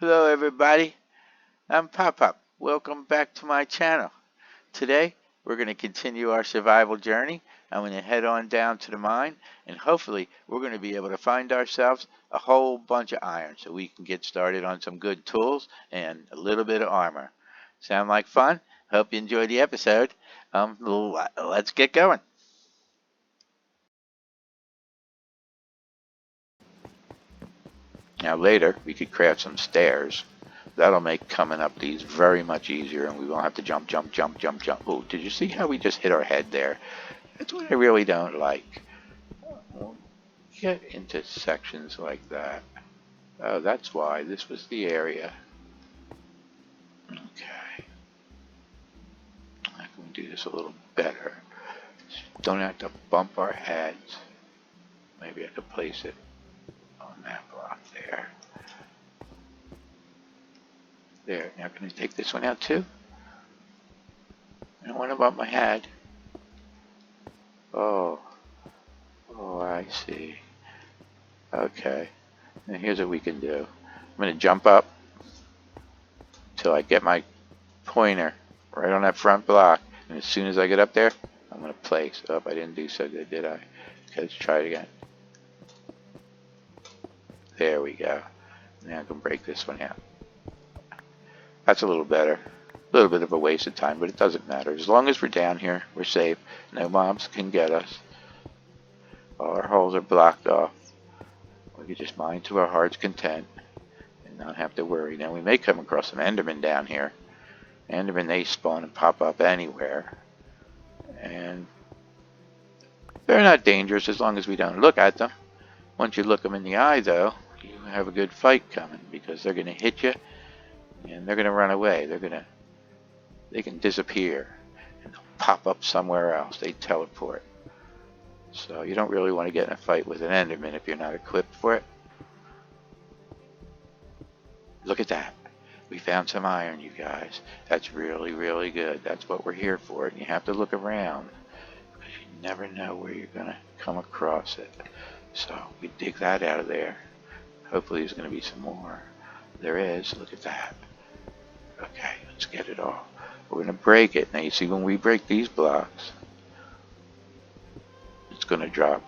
Hello everybody, I'm Pop-Up. Welcome back to my channel. Today we're going to continue our survival journey. I'm going to head on down to the mine and hopefully we're going to be able to find ourselves a whole bunch of iron so we can get started on some good tools and a little bit of armor. Sound like fun? Hope you enjoyed the episode. Let's get going. Now later we could craft some stairs. That'll make coming up these very much easier and we won't have to jump. Oh, did you see how we just hit our head there? That's what I really don't like. We'll get into sections like that. Oh, that's why. This was the area. Okay. I can do this a little better. Don't have to bump our heads. Maybe I could place it on that block there. There. Now can I take this one out too? I don't want to bump my head. Oh, I see. Okay. Now here's what we can do. I'm going to jump up till I get my pointer right on that front block. And as soon as I get up there, I'm going to place. Oh, I didn't do so good, did I? Okay, let's try it again. There we go. Now I can break this one out. That's a little better. A little bit of a waste of time, but it doesn't matter. As long as we're down here, we're safe. No mobs can get us. All our holes are blocked off. We can just mine to our heart's content and not have to worry. Now we may come across some Endermen down here. Endermen, they spawn and pop up anywhere. And they're not dangerous as long as we don't look at them. Once you look them in the eye, though, you have a good fight coming because they're going to hit you and they're going to run away. They can disappear and they'll pop up somewhere else. They teleport. So you don't really want to get in a fight with an Enderman if you're not equipped for it. Look at that. We found some iron, you guys. That's really, really good. That's what we're here for. And you have to look around because you never know where you're going to come across it. So we dig that out of there. Hopefully there's going to be some more. There is. Look at that. Okay, let's get it all. We're going to break it. Now you see when we break these blocks, it's going to drop.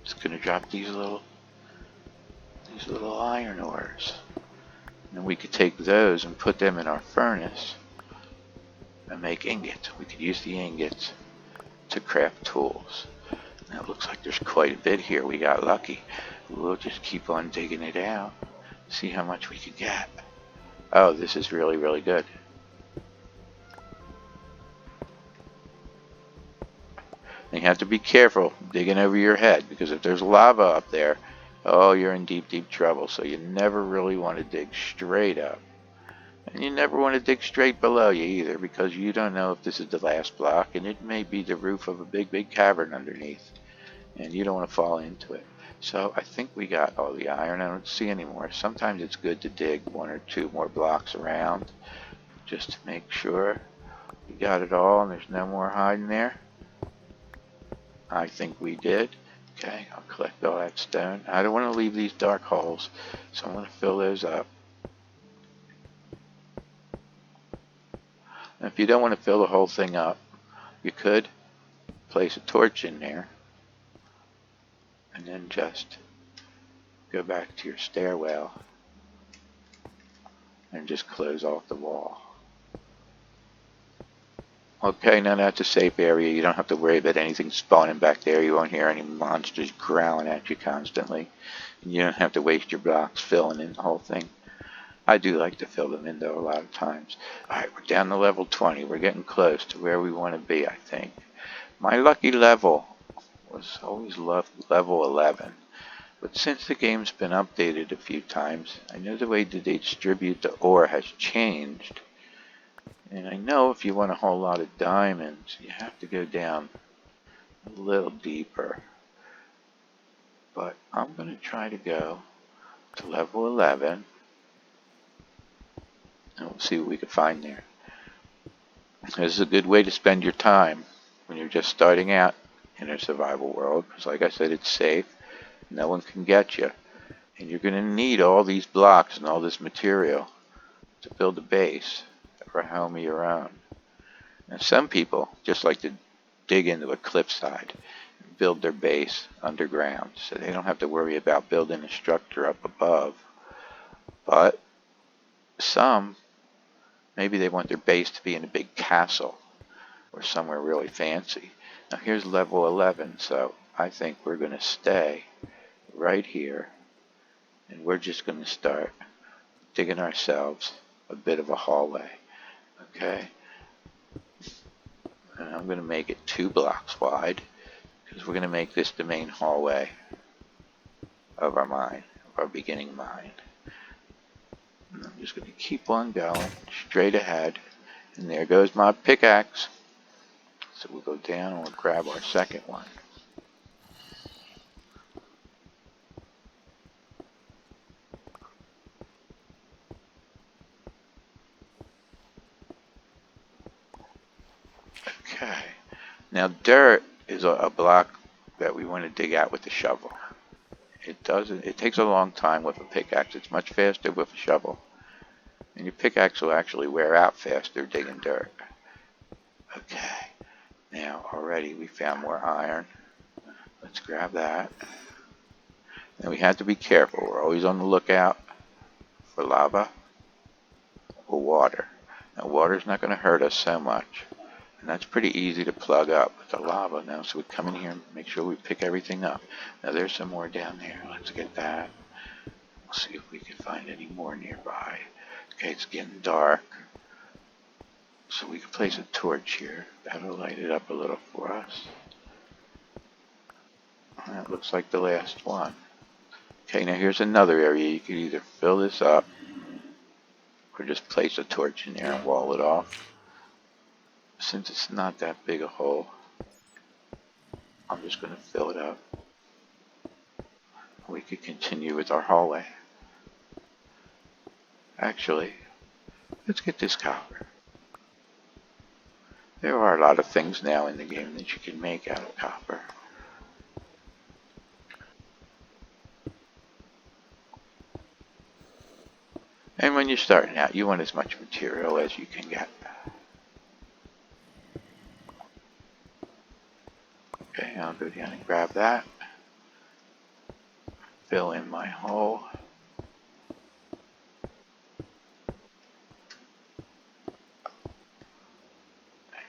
It's going to drop these little iron ores. And we could take those and put them in our furnace and make ingots. We could use the ingots to craft tools. Now it looks like there's quite a bit here. We got lucky. We'll just keep on digging it out. See how much we can get. Oh, this is really, really good. And you have to be careful digging over your head because if there's lava up there, oh, you're in deep, deep trouble. So you never really want to dig straight up. And you never want to dig straight below you either because you don't know if this is the last block and it may be the roof of a big, big cavern underneath. And you don't want to fall into it. So I think we got all the iron. I don't see any more. Sometimes it's good to dig one or two more blocks around just to make sure we got it all and there's no more hiding there. I think we did. Okay, I'll collect all that stone. I don't want to leave these dark holes, so I'm going to fill those up. And if you don't want to fill the whole thing up, you could place a torch in there and then just go back to your stairwell and just close off the wall. Okay, now that's a safe area. You don't have to worry about anything spawning back there. You won't hear any monsters growling at you constantly. And you don't have to waste your blocks filling in the whole thing. I do like to fill them in though a lot of times. Alright, we're down to level 20. We're getting close to where we want to be, I think. My lucky level was always level 11. But since the game's been updated a few times, I know the way that they distribute the ore has changed. And I know if you want a whole lot of diamonds, you have to go down a little deeper. But I'm going to try to go to level 11. And we'll see what we can find there. This is a good way to spend your time when you're just starting out in a survival world. Because like I said, it's safe. No one can get you. And you're going to need all these blocks and all this material to build a base for a home of your own. And some people just like to dig into a cliffside and build their base underground so they don't have to worry about building a structure up above. But some, maybe they want their base to be in a big castle or somewhere really fancy. Now here's level 11, so I think we're going to stay right here, and we're just going to start digging ourselves a bit of a hallway. Okay, and I'm going to make it 2 blocks wide because we're going to make this the main hallway of our mine, of our beginning mine. And I'm just going to keep on going straight ahead, and there goes my pickaxe. So we'll go down and we'll grab our second one. Okay, now dirt is a block that we want to dig out with the shovel. It takes a long time with a pickaxe. It's much faster with a shovel. And your pickaxe will actually wear out faster digging dirt. Okay, now already we found more iron. Let's grab that. Now we have to be careful. We're always on the lookout for lava or water. Now water's not going to hurt us so much. And that's pretty easy to plug up with the lava now. So we come in here and make sure we pick everything up. Now there's some more down there. Let's get that. We'll see if we can find any more nearby. Okay, it's getting dark. So we can place a torch here. That'll light it up a little for us. That looks like the last one. Okay, now here's another area. You could either fill this up or just place a torch in there and wall it off. Since it's not that big a hole, I'm just going to fill it up. We could continue with our hallway. Actually, let's get this copper. There are a lot of things now in the game that you can make out of copper. And when you're starting out, you want as much material as you can get. Okay, I'll go down and grab that. Fill in my hole.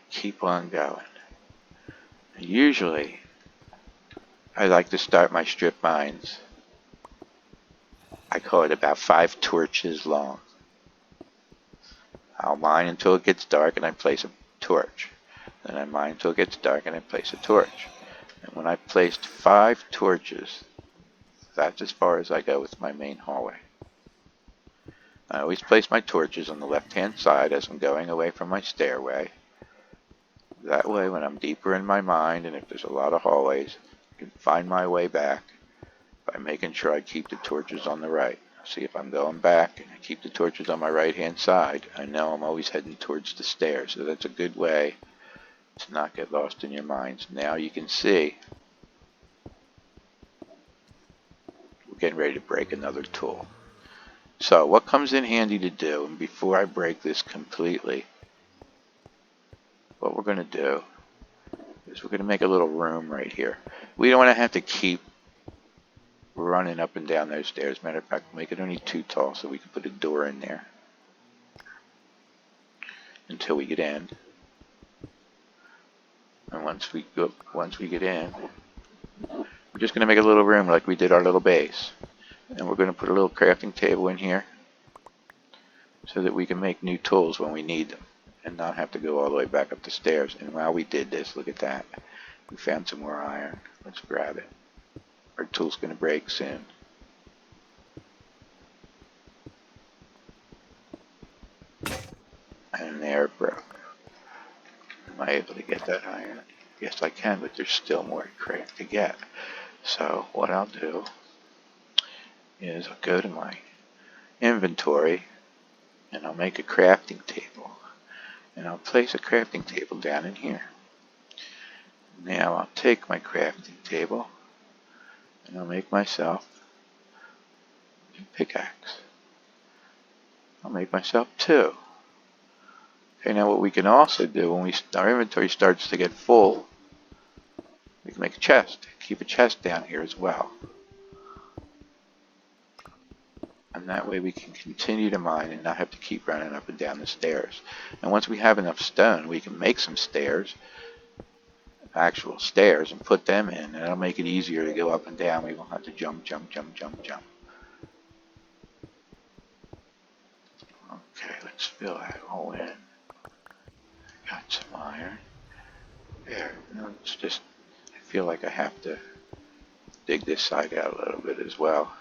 Keep on going. Usually, I like to start my strip mines. I call it about 5 torches long. I'll mine until it gets dark and I place a torch. Then I mine until it gets dark and I place a torch. And when I've placed 5 torches, that's as far as I go with my main hallway. I always place my torches on the left-hand side as I'm going away from my stairway. That way, when I'm deeper in my mine, and if there's a lot of hallways, I can find my way back by making sure I keep the torches on the right. See, if I'm going back and I keep the torches on my right-hand side, I know I'm always heading towards the stairs. So that's a good way to not get lost in your mines. Now you can see we're getting ready to break another tool. So what comes in handy to do, and before I break this completely, what we're going to do is we're going to make a little room right here. We don't want to have to keep running up and down those stairs. Matter of fact, make it only 2 tall so we can put a door in there until we get in. And once we get in, we're just going to make a little room like we did our little base. And we're going to put a little crafting table in here so that we can make new tools when we need them and not have to go all the way back up the stairs. And while we did this, look at that. We found some more iron. Let's grab it. Our tool's going to break soon. And there it broke. Am I able to get that iron? Yes, I can, but there's still more craft to get. So what I'll do is I'll go to my inventory and I'll make a crafting table. And I'll place a crafting table down in here. Now I'll take my crafting table and I'll make myself pickaxe. I'll make myself 2. Okay, now what we can also do when our inventory starts to get full, we can make a chest. Keep a chest down here as well. And that way we can continue to mine and not have to keep running up and down the stairs. And once we have enough stone, we can make some stairs, actual stairs, and put them in. And that'll make it easier to go up and down. We won't have to jump, jump, jump, jump, jump. Okay, let's fill that all in. Got some iron. There. Now it's just, I feel like I have to dig this side out a little bit as well.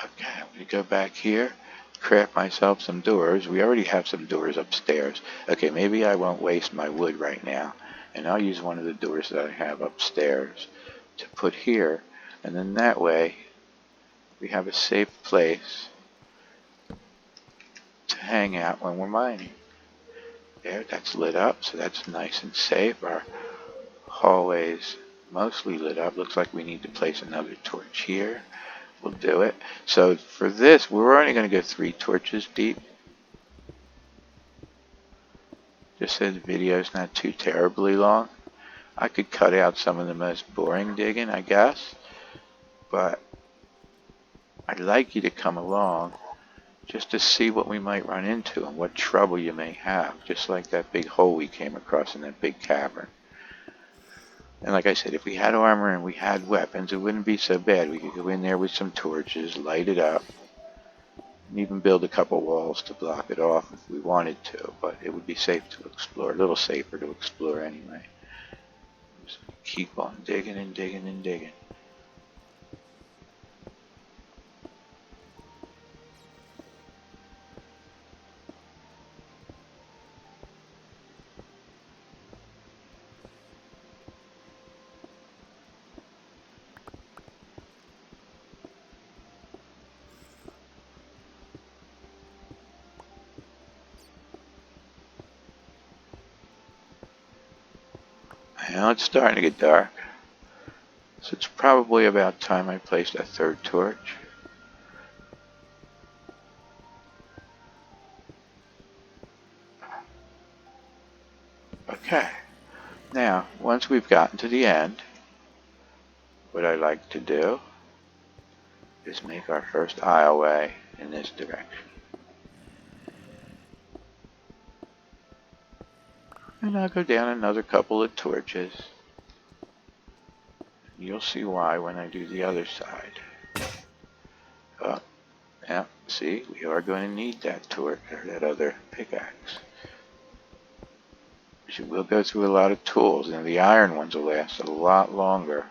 Okay, I'm going to go back here, craft myself some doors. We already have some doors upstairs. Okay, maybe I won't waste my wood right now, and I'll use one of the doors that I have upstairs to put here, and then that way we have a safe place to hang out when we're mining. There, that's lit up, so that's nice and safe. Our hallway's mostly lit up. Looks like we need to place another torch here. We'll do it. So for this, we're only going to go 3 torches deep. Just so the video's not too terribly long. I could cut out some of the most boring digging, I guess. But I'd like you to come along just to see what we might run into and what trouble you may have. Just like that big hole we came across in that big cavern. And like I said, if we had armor and we had weapons, it wouldn't be so bad. We could go in there with some torches, light it up, and even build a couple walls to block it off if we wanted to. But it would be safe to explore, a little safer to explore anyway. Just keep on digging and digging and digging. Now it's starting to get dark, so it's probably about time I placed a 3rd torch. Okay, now once we've gotten to the end, what I like to do is make our first aisleway in this direction. And I'll go down another couple of torches. You'll see why when I do the other side. Oh, yeah, see, we are going to need that torch, or that other pickaxe. We'll go through a lot of tools, and the iron ones will last a lot longer.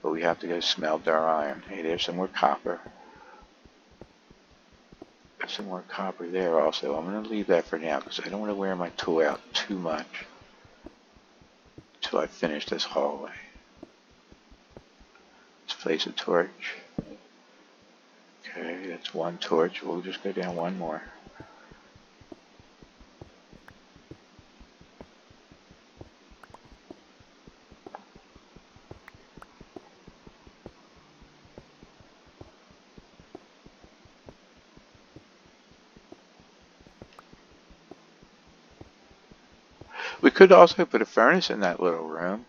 But we have to go smelt our iron. Hey, there's some more copper. There's some more copper there also. I'm going to leave that for now because I don't want to wear my tool out too much until I finish this hallway. Let's place a torch. Okay, that's 1 torch. We'll just go down 1 more. We could also put a furnace in that little room,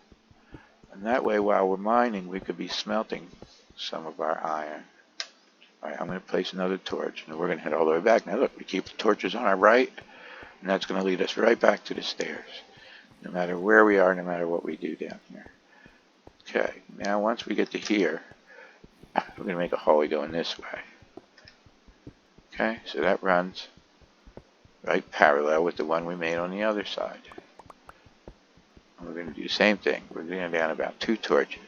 and that way while we're mining we could be smelting some of our iron. Alright, I'm going to place another torch, and we're going to head all the way back. Now look, we keep the torches on our right, and that's going to lead us right back to the stairs, no matter where we are, no matter what we do down here. Okay, now once we get to here, we're going to make a hallway going this way. Okay, so that runs right parallel with the one we made on the other side. And we're going to do the same thing. We're going down about 2 torches.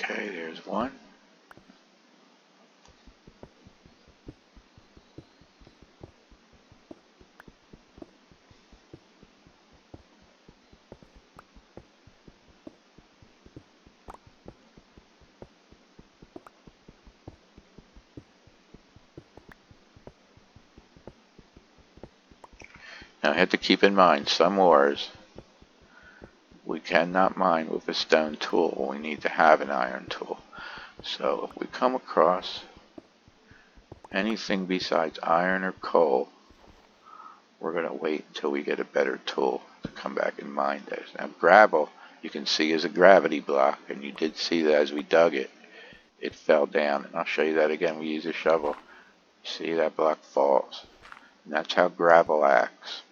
Okay, there's 1. Now you have to keep in mind, some ores we cannot mine with a stone tool. We need to have an iron tool. So if we come across anything besides iron or coal, we're going to wait until we get a better tool to come back and mine those. Now gravel, you can see, is a gravity block, and you did see that as we dug it, it fell down. And I'll show you that again. We use a shovel. See, that block falls. And that's how gravel acts.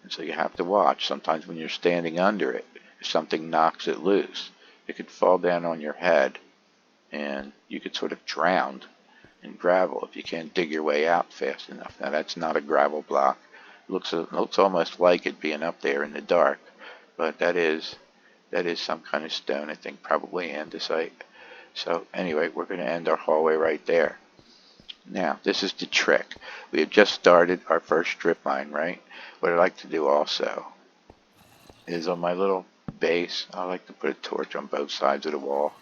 And so you have to watch. Sometimes when you're standing under it, if something knocks it loose, it could fall down on your head, and you could sort of drown in gravel if you can't dig your way out fast enough. Now that's not a gravel block. It looks almost like it being up there in the dark, but that is some kind of stone, I think, probably andesite. So anyway, we're going to end our hallway right there. Now, this is the trick. We have just started our first strip mine, right? What I like to do also is on my little base, I like to put a torch on both sides of the wall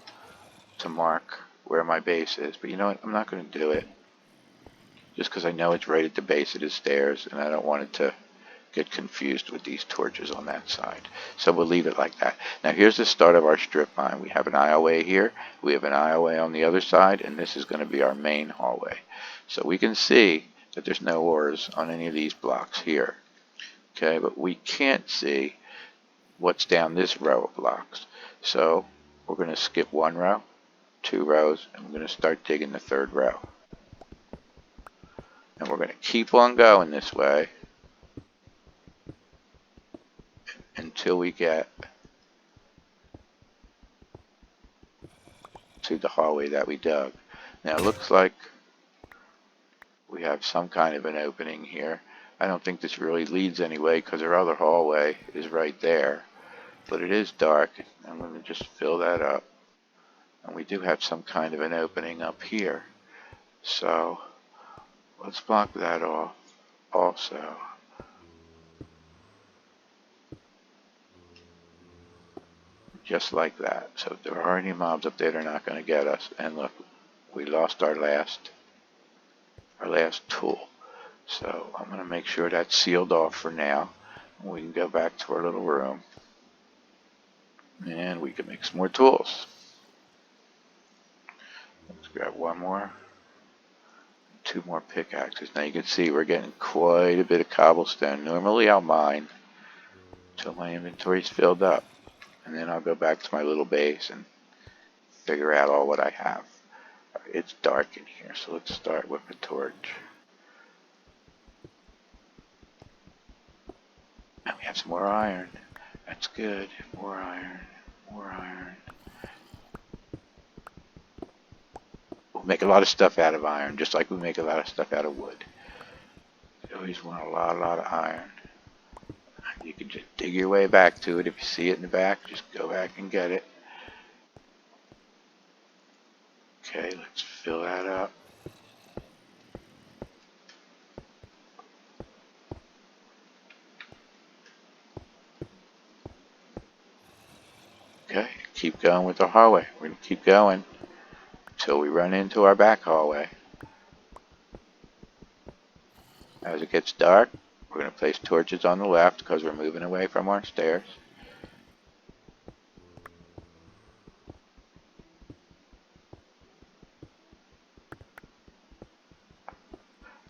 to mark where my base is. But you know what? I'm not going to do it, just because I know it's right at the base of the stairs, and I don't want it to get confused with these torches on that side. So we'll leave it like that. Now here's the start of our strip mine. We have an aisleway here, we have an aisleway on the other side, and this is going to be our main hallway. So we can see that there's no ores on any of these blocks here. Okay, but we can't see what's down this row of blocks. So we're going to skip one row, 2 rows, and we're going to start digging the 3rd row. And we're going to keep on going this way until we get to the hallway that we dug. Now it looks like we have some kind of an opening here. I don't think this really leads anyway, because our other hallway is right there. But it is dark. I'm going to just fill that up. And we do have some kind of an opening up here. So let's block that off also. Just like that. So if there are any mobs up there, they're not going to get us. And look, we lost our last tool. So I'm going to make sure that's sealed off for now. We can go back to our little room, and we can make some more tools. Let's grab one more, 2 more pickaxes. Now you can see we're getting quite a bit of cobblestone. Normally I'll mine until my inventory's filled up, and then I'll go back to my little base and figure out all what I have. It's dark in here, so let's start with a torch. And we have some more iron. That's good. More iron. More iron. We'll make a lot of stuff out of iron, just like we make a lot of stuff out of wood. You always want a lot of iron. You can just dig your way back to it. If you see it in the back, just go back and get it. Okay, let's fill that up. Okay, keep going with the hallway. We're going to keep going until we run into our back hallway. As it gets dark, we're going to place torches on the left because we're moving away from our stairs.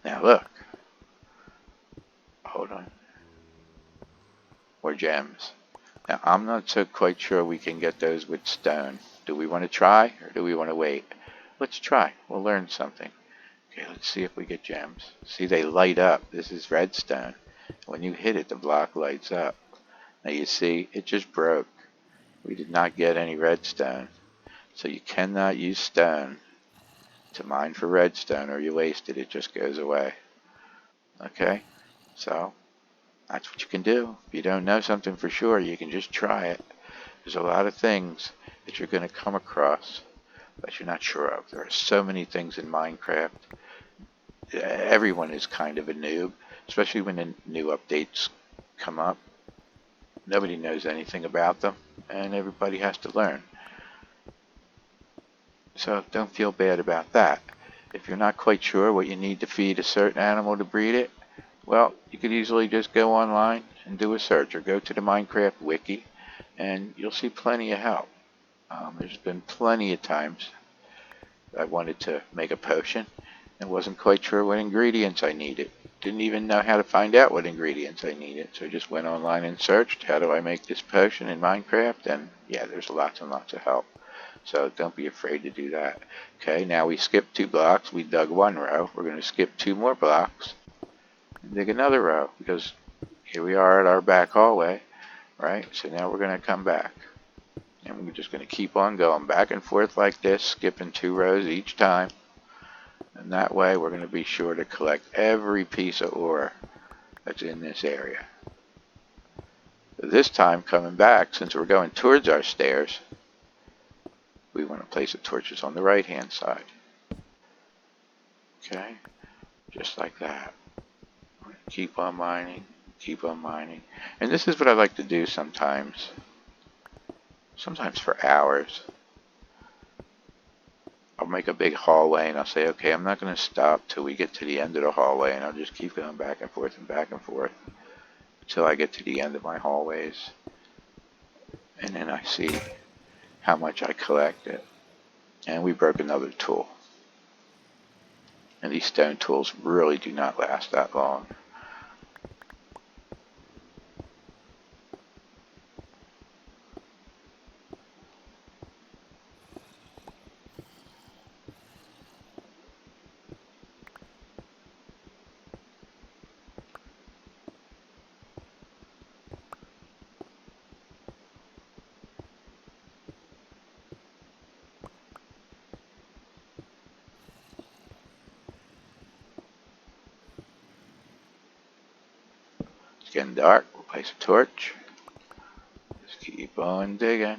Now look. Hold on. More gems. Now I'm not so quite sure we can get those with stone. Do we want to try, or do we want to wait? Let's try. We'll learn something. Okay, let's see if we get gems. See, they light up. This is redstone. When you hit it, the block lights up. Now you see, it just broke. We did not get any redstone. So you cannot use stone to mine for redstone, or you waste it. It just goes away. Okay, so that's what you can do. If you don't know something for sure, you can just try it. There's a lot of things that you're going to come across that you're not sure of. There are so many things in Minecraft. Everyone is kind of a noob, especially when the new updates come up. Nobody knows anything about them, and everybody has to learn. So don't feel bad about that. If you're not quite sure what you need to feed a certain animal to breed it, Well, you could easily just go online and do a search or go to the Minecraft wiki and you'll see plenty of help. There's been plenty of times I wanted to make a potion and wasn't quite sure what ingredients I needed. Didn't even know how to find out what ingredients I needed. So I just went online and searched, how do I make this potion in Minecraft? And yeah, there's lots and lots of help. So don't be afraid to do that. Okay, now we skipped 2 blocks. We dug 1 row. We're going to skip 2 more blocks and dig another row because here we are at our back hallway, right? So now we're going to come back. And we're just going to keep on going back and forth like this, skipping 2 rows each time. And that way we're going to be sure to collect every piece of ore that's in this area. This time coming back, since we're going towards our stairs, we want to place the torches on the right hand side. Okay, just like that. Keep on mining, keep on mining. And this is what I like to do sometimes for hours. I'll make a big hallway and I'll say, okay, I'm not going to stop till we get to the end of the hallway, and I'll just keep going back and forth until I get to the end of my hallways. And then I see how much I collected. And we broke another tool. And these stone tools really do not last that long. It's getting dark. We'll place a torch. Just keep on digging.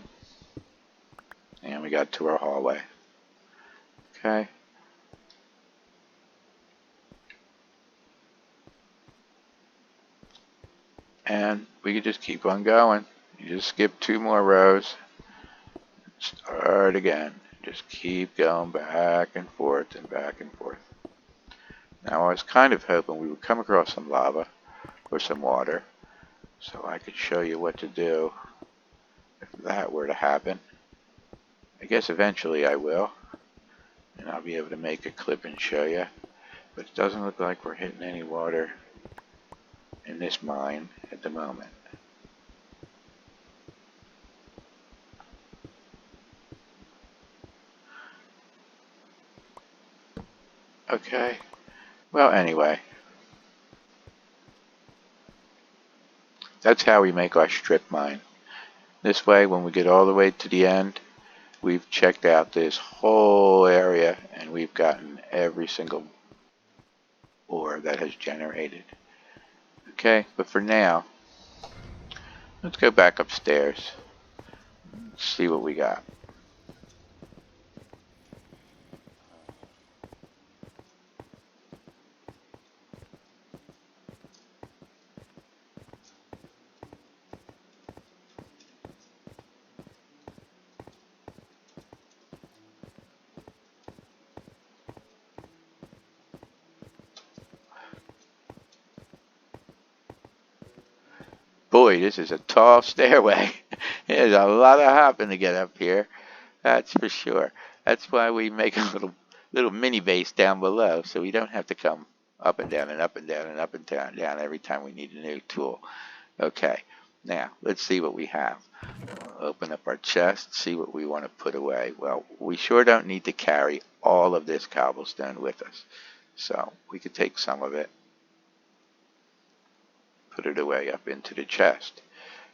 And we got to our hallway. Okay. And we can just keep on going. You just skip 2 more rows. Start again. Just keep going back and forth and back and forth. Now I was kind of hoping we would come across some lava or some water so I could show you what to do if that were to happen. I guess eventually I will, and I'll be able to make a clip and show you. But it doesn't look like we're hitting any water in this mine at the moment. Okay, well anyway, that's how we make our strip mine. This way, when we get all the way to the end, we've checked out this whole area and we've gotten every single ore that has generated. Okay, but for now, let's go back upstairs. See what we got. Boy, this is a tall stairway. There's a lot of hopping to get up here. That's for sure. That's why we make a little mini base down below, so we don't have to come up and down and up and down and up and down every time we need a new tool. Okay, now let's see what we have. Open up our chest, see what we want to put away. Well, we sure don't need to carry all of this cobblestone with us, so we could take some of it, put it away up into the chest.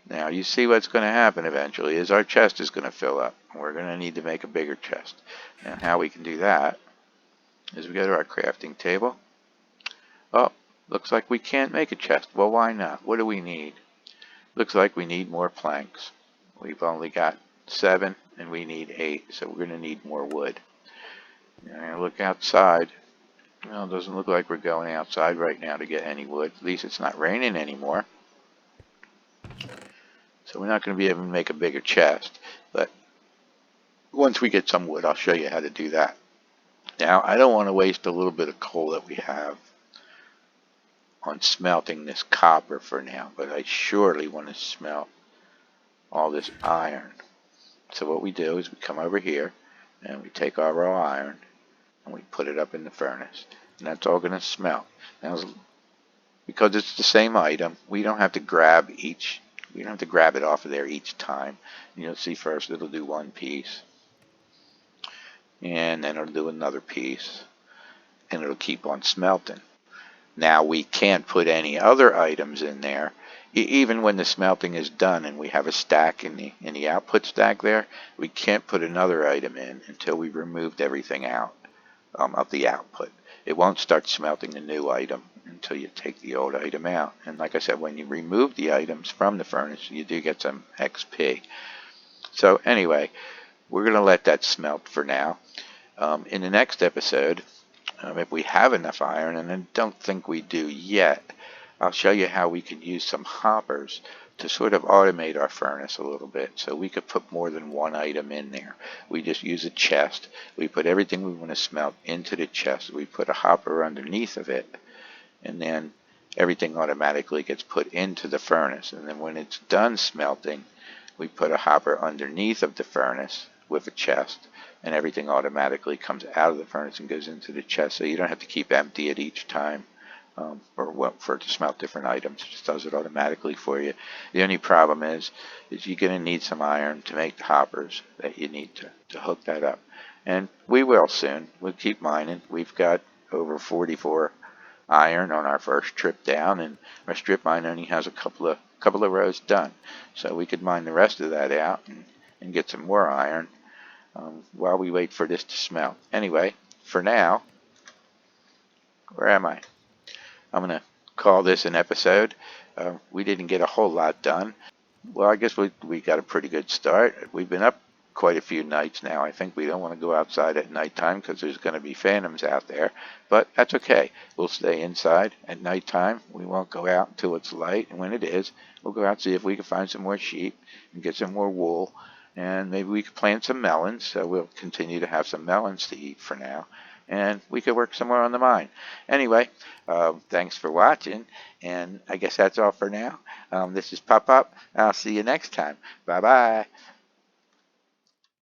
Now you see what's going to happen eventually is our chest is going to fill up. We're going to need to make a bigger chest. And how we can do that is we go to our crafting table. Oh, looks like we can't make a chest. Well, why not? What do we need? Looks like we need more planks. We've only got 7 and we need 8, so we're going to need more wood. And look outside. Well, it doesn't look like we're going outside right now to get any wood. At least it's not raining anymore. So we're not going to be able to make a bigger chest. But once we get some wood, I'll show you how to do that. Now, I don't want to waste a little bit of coal that we have. on smelting this copper for now, but I surely want to smelt all this iron. So what we do is we come over here and we take our raw iron and we put it up in the furnace. And that's all going to smelt. Now, because it's the same item, we don't have to grab it off of there each time. You'll see first it'll do one piece, and then it'll do another piece, and it'll keep on smelting. Now we can't put any other items in there. Even when the smelting is done and we have a stack in the output stack there, we can't put another item in until we've removed everything out of the output. It won't start smelting the new item until you take the old item out. And like I said, when you remove the items from the furnace, you do get some XP. So anyway, we're going to let that smelt for now. In the next episode, if we have enough iron, and I don't think we do yet, I'll show you how we can use some hoppers to sort of automate our furnace a little bit, so we could put more than one item in there. We just use a chest. We put everything we want to smelt into the chest. We put a hopper underneath of it, and then everything automatically gets put into the furnace. And then when it's done smelting, we put a hopper underneath of the furnace with a chest, and everything automatically comes out of the furnace and goes into the chest, so you don't have to keep empty it each time for it to smelt different items. It just does it automatically for you. The only problem is you're going to need some iron to make the hoppers that you need to hook that up. And we will soon. We'll keep mining. We've got over 44 iron on our first trip down, and our strip mine only has a couple of rows done. So we could mine the rest of that out and get some more iron while we wait for this to smelt. Anyway, for now, where am I? I'm going to call this an episode. We didn't get a whole lot done. Well, I guess we got a pretty good start. We've been up quite a few nights now. I think we don't want to go outside at nighttime because there's going to be phantoms out there. But that's okay. We'll stay inside at nighttime. We won't go out until it's light. And when it is, we'll go out and see if we can find some more sheep and get some more wool. And maybe we could plant some melons. So we'll continue to have some melons to eat for now. And we could work somewhere on the mine. Anyway, thanks for watching. And I guess that's all for now. This is Pop Up. I'll see you next time. Bye-bye.